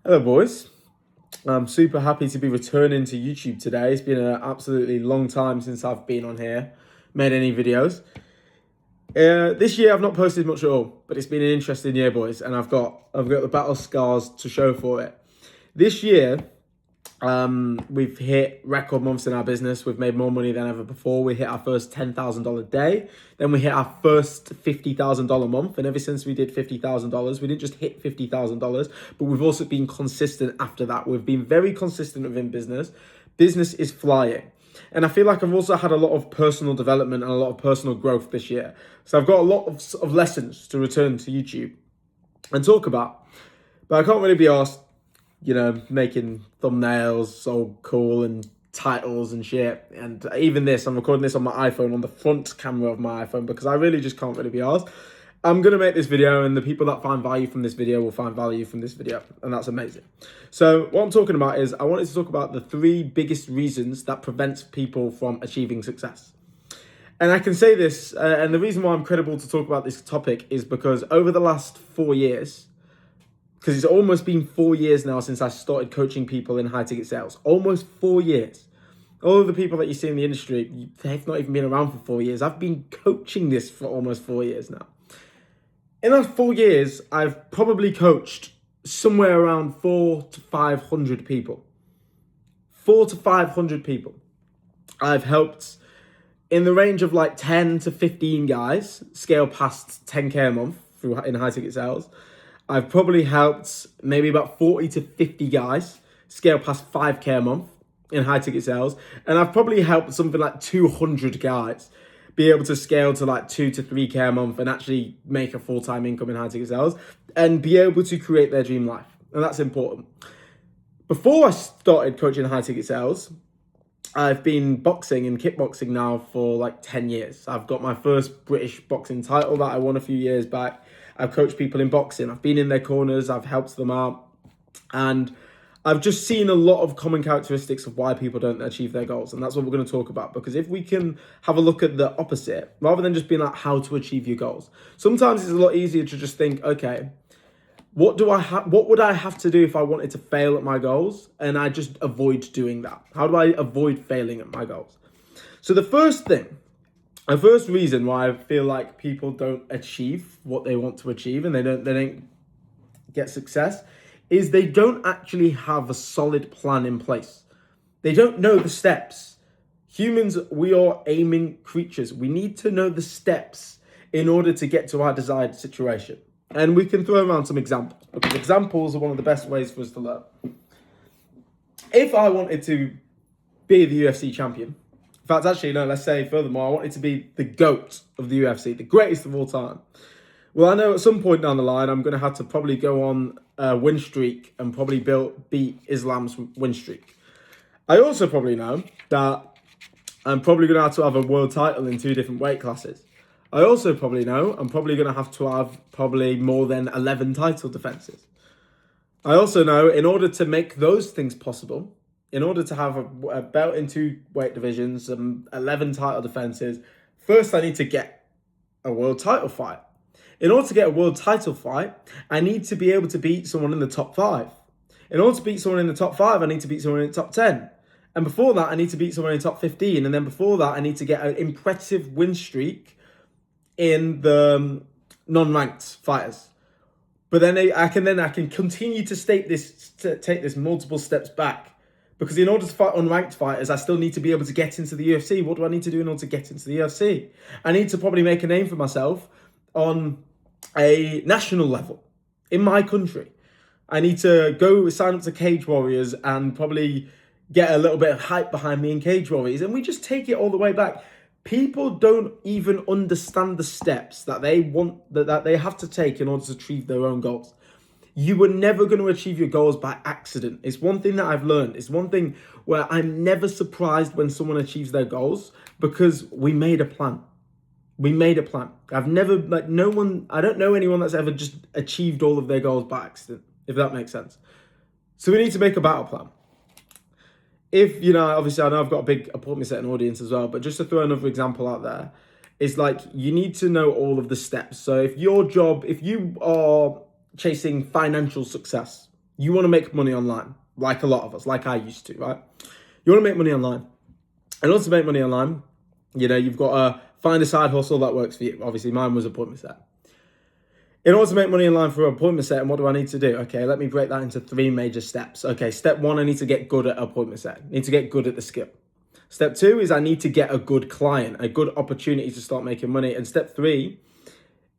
Hello, boys. I'm super happy to be returning to YouTube today. It's been an absolutely long time since I've been on here, made any videos. This year I've not posted much at all, but it's been an interesting year, boys, and I've got the battle scars to show for it. This year, we've hit record months in our business. We've made more money than ever before. We hit our first $10,000 day. Then we hit our first $50,000 month. And ever since we did $50,000, we didn't just hit $50,000, but we've also been consistent after that. We've been very consistent within business. Business is flying. And I feel like I've also had a lot of personal development and a lot of personal growth this year. So I've got a lot of lessons to return to YouTube and talk about. But I can't really be asked, making thumbnails so cool and titles and shit. And even this, I'm recording this on my iPhone, on the front camera of my iPhone, because I really just can't really be asked. I'm going to make this video, and the people that find value from this video will find value from this video, and that's amazing. So what I'm talking about is I wanted to talk about the 3 biggest reasons that prevents people from achieving success. And I can say this, and the reason why I'm credible to talk about this topic is because over the last 4 years, because it's almost been 4 years now since I started coaching people in high ticket sales. Almost 4 years. All of the people that you see in the industry, they've not even been around for 4 years. I've been coaching this for almost 4 years now. In those 4 years, I've probably coached somewhere around 400 to 500 people. 400 to 500 people. I've helped in the range of like 10 to 15 guys scale past 10K a month in high ticket sales. I've probably helped maybe about 40 to 50 guys scale past 5K a month in high ticket sales. And I've probably helped something like 200 guys be able to scale to like 2 to 3K a month and actually make a full-time income in high ticket sales and be able to create their dream life. And that's important. Before I started coaching high ticket sales, I've been boxing and kickboxing now for like 10 years. I've got my first British boxing title that I won a few years back. I've coached people in boxing. I've been in their corners. I've helped them out. And I've just seen a lot of common characteristics of why people don't achieve their goals. And that's what we're going to talk about. Because if we can have a look at the opposite, rather than just being like how to achieve your goals, sometimes it's a lot easier to just think, okay, what would I have to do if I wanted to fail at my goals? And I just avoid doing that. How do I avoid failing at my goals? So the first reason why I feel like people don't achieve what they want to achieve and they don't get success is they don't actually have a solid plan in place. They don't know the steps. Humans, we are aiming creatures. We need to know the steps in order to get to our desired situation. And we can throw around some examples, because examples are one of the best ways for us to learn. If I wanted to be the UFC champion, in fact, actually, no, let's say furthermore, I wanted to be the GOAT of the UFC, the greatest of all time. Well, I know at some point down the line, I'm going to have to probably go on a win streak and probably beat Islam's win streak. I also probably know that I'm probably going to have a world title in 2 different weight classes. I also probably know I'm probably going to have probably more than 11 title defenses. I also know in order to make those things possible, in order to have a belt in 2 weight divisions and 11 title defenses, first I need to get a world title fight. In order to get a world title fight, I need to be able to beat someone in the top 5. In order to beat someone in the top 5, I need to beat someone in the top 10. And before that, I need to beat someone in the top 15. And then before that, I need to get an impressive win streak in the non-ranked fighters. But then I can continue to take this multiple steps back. Because in order to fight unranked fighters, I still need to be able to get into the UFC. What do I need to do in order to get into the UFC? I need to probably make a name for myself on a national level in my country. I need to go sign up to Cage Warriors and probably get a little bit of hype behind me in Cage Warriors. And we just take it all the way back. People don't even understand the steps that they have to take in order to achieve their own goals. You were never going to achieve your goals by accident. It's one thing that I've learned. It's one thing where I'm never surprised when someone achieves their goals because we made a plan. We made a plan. I don't know anyone that's ever just achieved all of their goals by accident, if that makes sense. So we need to make a battle plan. If, obviously I know I've got a big appointment setting audience as well, but just to throw another example out there, it's like you need to know all of the steps. So if you are chasing financial success, You want to make money online, like a lot of us, like I used to, right? You want to make money online. In order to make money online, you've got to find a side hustle that works for you. Obviously, mine was appointment set. In order to make money online for an appointment set, and what do I need to do? Okay, let me break that into 3 major steps. Okay, step 1, I need to get good at appointment set. I need to get good at the skill. Step 2 is I need to get a good client, a good opportunity to start making money. And step 3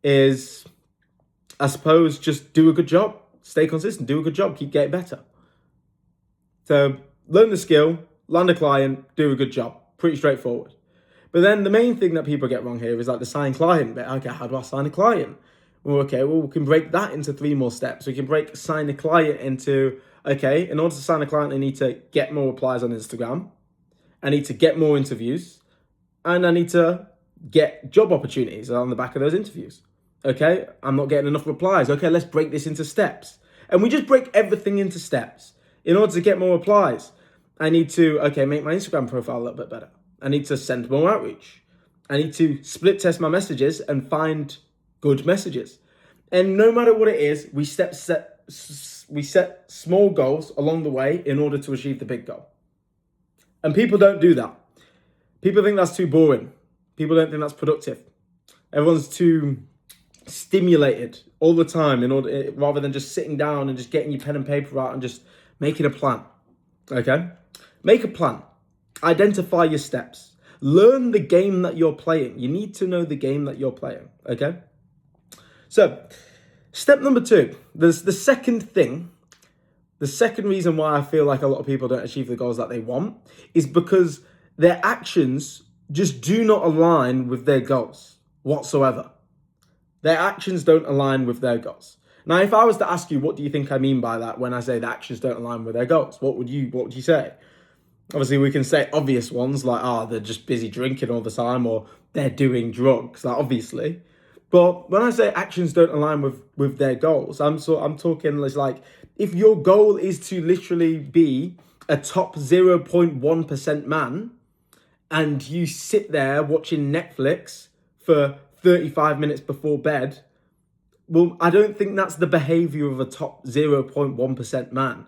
is, I suppose, just do a good job. Stay consistent, do a good job, keep getting better. So learn the skill, land a client, do a good job. Pretty straightforward. But then the main thing that people get wrong here is like the sign client bit. Okay, how do I sign a client? Well, we can break that into 3 more steps. We can break sign a client into, okay, in order to sign a client, I need to get more replies on Instagram. I need to get more interviews. And I need to get job opportunities on the back of those interviews. Okay, I'm not getting enough replies. Okay, let's break this into steps. And we just break everything into steps. In order to get more replies, I need to, make my Instagram profile a little bit better. I need to send more outreach. I need to split test my messages and find good messages. And no matter what it is, we set small goals along the way in order to achieve the big goal. And people don't do that. People think that's too boring. People don't think that's productive. Everyone's too stimulated all the time rather than just sitting down and just getting your pen and paper out and just making a plan. Okay? Make a plan. Identify your steps. Learn the game that you're playing. You need to know the game that you're playing. Okay? So, step number 2. There's the second thing. The second reason why I feel like a lot of people don't achieve the goals that they want is because their actions just do not align with their goals whatsoever. Their actions don't align with their goals. Now, if I was to ask you, what do you think I mean by that when I say the actions don't align with their goals? What would you say? Obviously, we can say obvious ones like, they're just busy drinking all the time or they're doing drugs, like obviously. But when I say actions don't align with their goals, I'm talking like if your goal is to literally be a top 0.1% man and you sit there watching Netflix for 35 minutes before bed, well, I don't think that's the behavior of a top 0.1% man,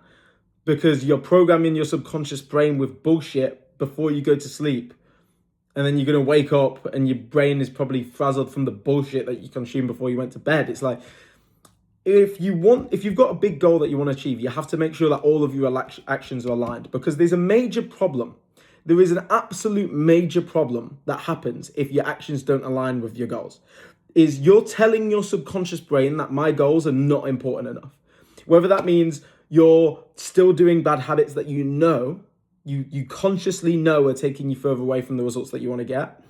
because you're programming your subconscious brain with bullshit before you go to sleep. And then you're going to wake up and your brain is probably frazzled from the bullshit that you consumed before you went to bed. It's like, if you've got a big goal that you want to achieve, you have to make sure that all of your actions are aligned, because there's a major problem. There is an absolute major problem that happens if your actions don't align with your goals. Is you're telling your subconscious brain that my goals are not important enough. Whether that means you're still doing bad habits that you consciously know are taking you further away from the results that you want to get.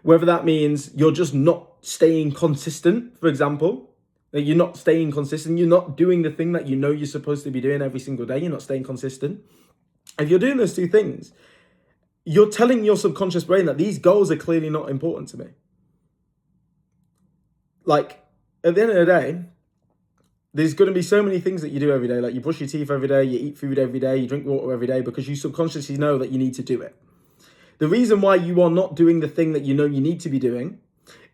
Whether that means you're just not staying consistent, for example, that you're not staying consistent, you're not doing the thing that you know you're supposed to be doing every single day, you're not staying consistent. If you're doing those 2 things, you're telling your subconscious brain that these goals are clearly not important to me. Like, at the end of the day, there's going to be so many things that you do every day. Like, you brush your teeth every day, you eat food every day, you drink water every day, because you subconsciously know that you need to do it. The reason why you are not doing the thing that you know you need to be doing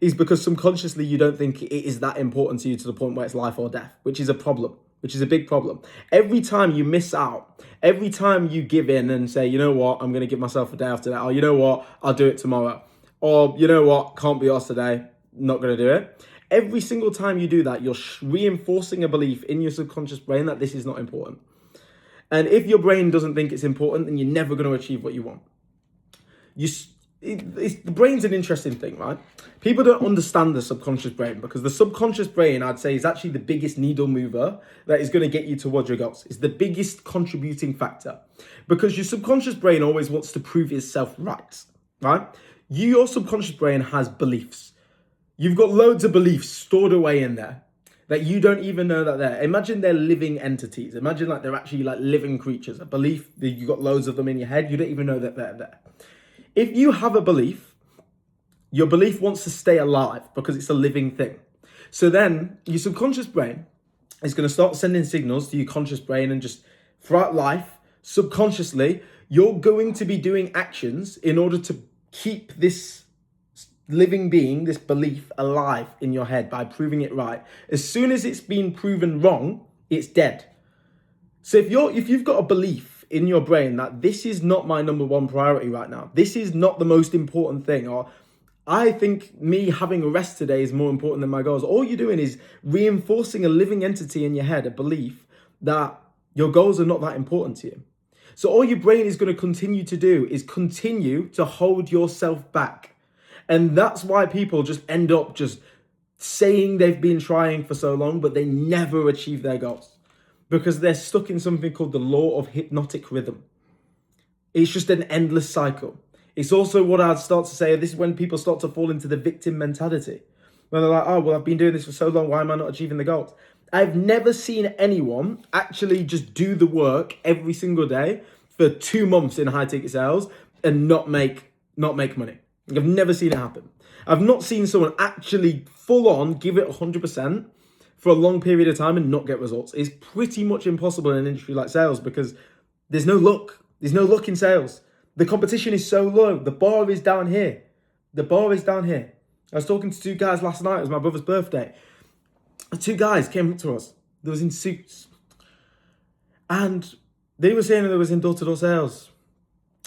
is because subconsciously you don't think it is that important to you to the point where it's life or death, which is a problem, which is a big problem. Every time you miss out, every time you give in and say, you know what, I'm going to give myself a day off today, or you know what, I'll do it tomorrow, or you know what, can't be arsed today, not going to do it. Every single time you do that, you're reinforcing a belief in your subconscious brain that this is not important. And if your brain doesn't think it's important, then you're never going to achieve what you want. The brain's an interesting thing, right? People don't understand the subconscious brain, because the subconscious brain, I'd say, is actually the biggest needle mover that is going to get you towards your goals. It's the biggest contributing factor, because your subconscious brain always wants to prove itself right? Your subconscious brain has beliefs. You've got loads of beliefs stored away in there that you don't even know that they're. Imagine they're living entities. Imagine like they're actually like living creatures. A belief, you've got loads of them in your head. You don't even know that they're there. If you have a belief, your belief wants to stay alive because it's a living thing. So then your subconscious brain is going to start sending signals to your conscious brain, and just throughout life, subconsciously, you're going to be doing actions in order to keep this living being, this belief, alive in your head by proving it right. As soon as it's been proven wrong, it's dead. So if you've got a belief in your brain that this is not my number one priority right now, this is not the most important thing, or I think me having a rest today is more important than my goals, all you're doing is reinforcing a living entity in your head, a belief that your goals are not that important to you. So all your brain is going to continue to do is continue to hold yourself back. And that's why people just end up just saying they've been trying for so long, but they never achieve their goals because they're stuck in something called the law of hypnotic rhythm. It's just an endless cycle. It's also what I'd start to say, this is when people start to fall into the victim mentality. When they're like, oh, well, I've been doing this for so long, why am I not achieving the goals? I've never seen anyone actually just do the work every single day for 2 months in high ticket sales and not make money. I've never seen it happen. I've not seen someone actually full on give it 100% for a long period of time and not get results. It's pretty much impossible in an industry like sales because there's no luck. There's no luck in sales. The competition is so low. The bar is down here. The bar is down here. I was talking to 2 guys last night. It was my brother's birthday. 2 guys came up to us. They was in suits. And they were saying that they was in door-to-door sales.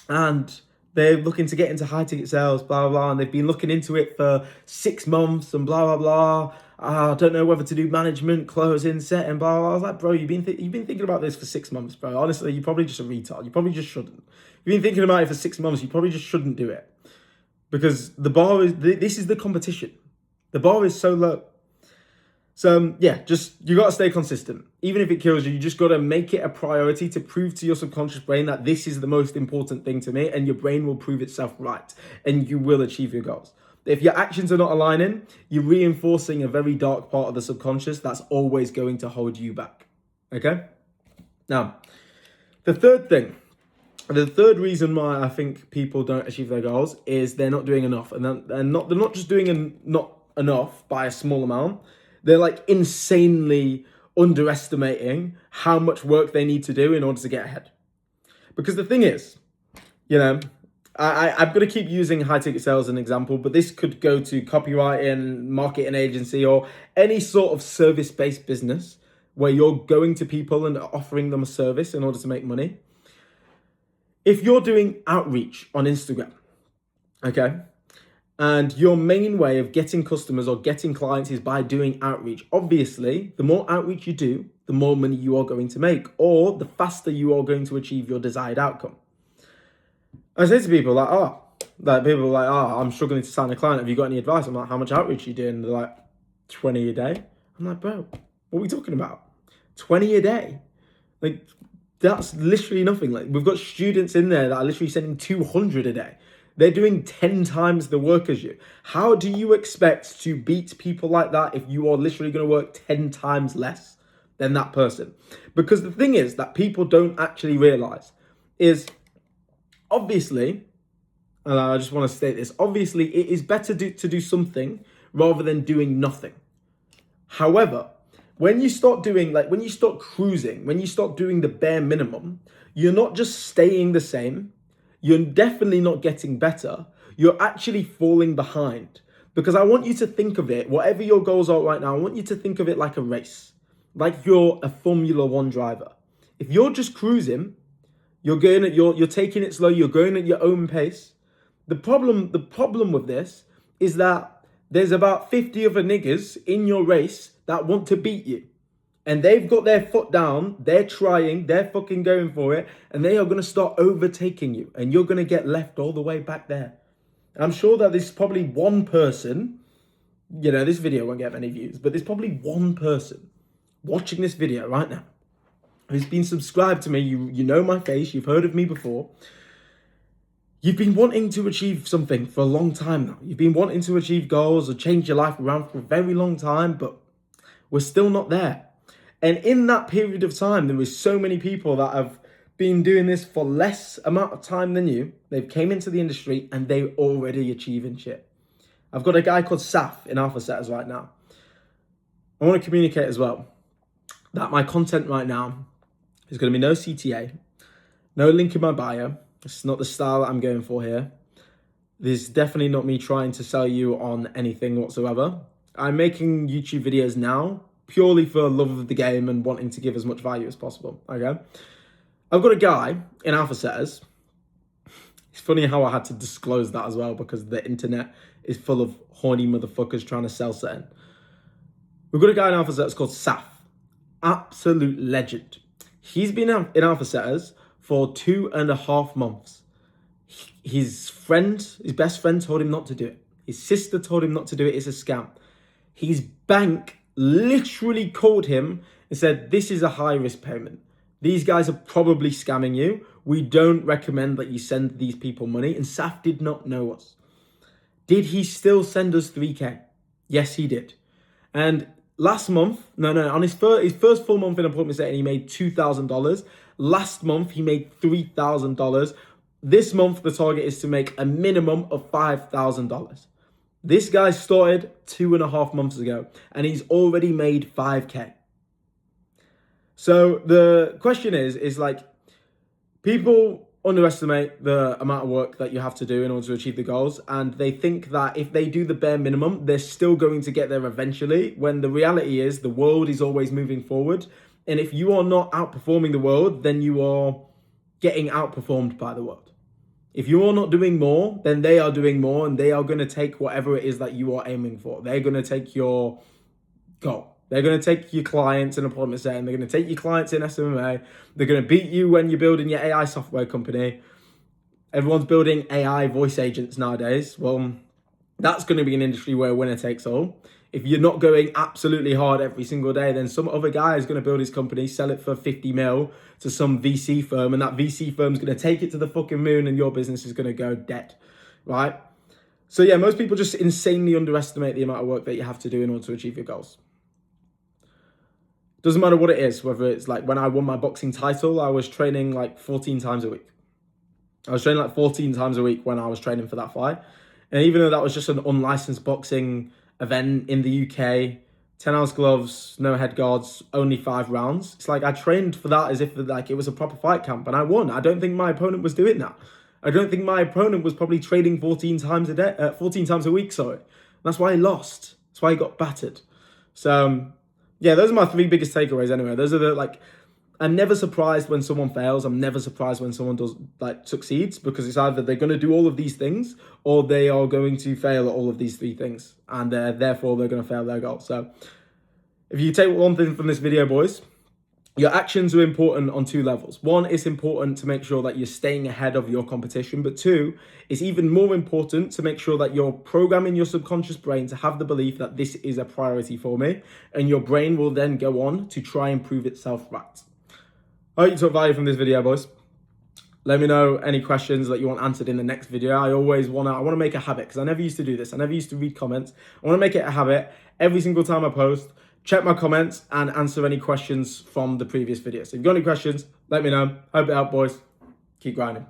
And they're looking to get into high ticket sales, blah, blah, blah. And they've been looking into it for 6 months and blah, blah, blah. I don't know whether to do management, closing, setting, blah, blah. I was like, bro, you've been thinking about this for 6 months, bro. Honestly, you're probably just a retard. You probably just shouldn't. You've been thinking about it for 6 months. You probably just shouldn't do it. Because the bar is, this is the competition. The bar is so low. So yeah, you got to stay consistent. Even if it kills you, you just got to make it a priority to prove to your subconscious brain that this is the most important thing to me, and your brain will prove itself right and you will achieve your goals. If your actions are not aligning, you're reinforcing a very dark part of the subconscious that's always going to hold you back. Okay? Now, the third reason why I think people don't achieve their goals is they're not doing enough. And they're not just doing not enough by a small amount. They're like insanely underestimating how much work they need to do in order to get ahead. Because the thing is, I'm going to keep using high ticket sales as an example, but this could go to copywriting, marketing agency, or any sort of service-based business where you're going to people and offering them a service in order to make money. If you're doing outreach on Instagram, okay, and your main way of getting customers or getting clients is by doing outreach, obviously, the more outreach you do, the more money you are going to make, or the faster you are going to achieve your desired outcome. I say to people I'm struggling to sign a client. Have you got any advice? I'm like, how much outreach are you doing? They're like, 20 a day. I'm like, bro, what are we talking about? 20 a day? Like, that's literally nothing. Like, we've got students in there that are literally sending 200 a day. They're doing 10 times the work as you. How do you expect to beat people like that if you are literally going to work 10 times less than that person? Because the thing is that people don't actually realize is, obviously, and I just want to state this, obviously it is better to do something rather than doing nothing. However, when you start cruising, when you start doing the bare minimum, you're not just staying the same. You're definitely not getting better. You're actually falling behind. Because I want you to think of it, whatever your goals are right now, I want you to think of it like a race. Like you're a Formula 1 driver. If you're just cruising, you're taking it slow, you're going at your own pace. The problem with this is that there's about 50 other niggers in your race that want to beat you. And they've got their foot down, they're trying, they're fucking going for it, and they are going to start overtaking you, and you're going to get left all the way back there. I'm sure that there's probably one person, this video won't get many views, but there's probably one person watching this video right now who's been subscribed to me. You know my face, you've heard of me before. You've been wanting to achieve something for a long time now. You've been wanting to achieve goals or change your life around for a very long time, but we're still not there. And in that period of time, there was so many people that have been doing this for less amount of time than you. They've came into the industry and they're already achieving shit. I've got a guy called Saf in Alpha Setters right now. I want to communicate as well that my content right now is going to be no CTA, no link in my bio. It's not the style that I'm going for here. This is definitely not me trying to sell you on anything whatsoever. I'm making YouTube videos now purely for love of the game and wanting to give as much value as possible, okay? I've got a guy in Alpha Setters. It's funny how I had to disclose that as well because the internet is full of horny motherfuckers trying to sell something. We've got a guy in Alpha Setters called Saf. Absolute legend. He's been in Alpha Setters for 2.5 months. His best friend told him not to do it. His sister told him not to do it. It's a scam. His bank literally called him and said, this is a high risk payment. These guys are probably scamming you. We don't recommend that you send these people money. And Saf did not know us. Did he still send us 3K? Yes, he did. And last month, on his first full month in appointment setting, he made $2,000. Last month, he made $3,000. This month, the target is to make a minimum of $5,000. This guy started 2.5 months ago, and he's already made 5K. So the question is like, people underestimate the amount of work that you have to do in order to achieve the goals, and they think that if they do the bare minimum, they're still going to get there eventually, when the reality is the world is always moving forward. And if you are not outperforming the world, then you are getting outperformed by the world. If you are not doing more, then they are doing more, and they are going to take whatever it is that you are aiming for. They're going to take your goal. They're going to take your clients in appointment setting. They're going to take your clients in SMMA. They're going to beat you when you're building your AI software company. Everyone's building AI voice agents nowadays. Well, that's going to be an industry where winner takes all. If you're not going absolutely hard every single day, then some other guy is going to build his company, sell it for 50 mil to some VC firm, and that VC firm's going to take it to the fucking moon, and your business is going to go dead, right? So yeah, most people just insanely underestimate the amount of work that you have to do in order to achieve your goals. Doesn't matter what it is, whether it's like when I won my boxing title, I was training like 14 times a week. I was training like 14 times a week when I was training for that fight. And even though that was just an unlicensed boxing event in the UK, 10-ounce gloves, no head guards, only 5 rounds. It's like I trained for that as if like it was a proper fight camp, and I won. I don't think my opponent was doing that. I don't think my opponent was probably training 14 times a week, sorry. That's why he lost. That's why he got battered. So yeah, those are my 3 biggest takeaways anyway. Those are I'm never surprised when someone fails. I'm never surprised when someone succeeds, because it's either they're going to do all of these things or they are going to fail at all of these 3 things. And therefore, they're going to fail their goal. So if you take one thing from this video, boys, your actions are important on 2 levels. 1, it's important to make sure that you're staying ahead of your competition. But 2, it's even more important to make sure that you're programming your subconscious brain to have the belief that this is a priority for me. And your brain will then go on to try and prove itself right. I hope you took value from this video, boys. Let me know any questions that you want answered in the next video. I want to make a habit, because I never used to do this. I never used to read comments. I want to make it a habit every single time I post. Check my comments and answer any questions from the previous videos. So if you've got any questions, let me know. Hope it helped, boys. Keep grinding.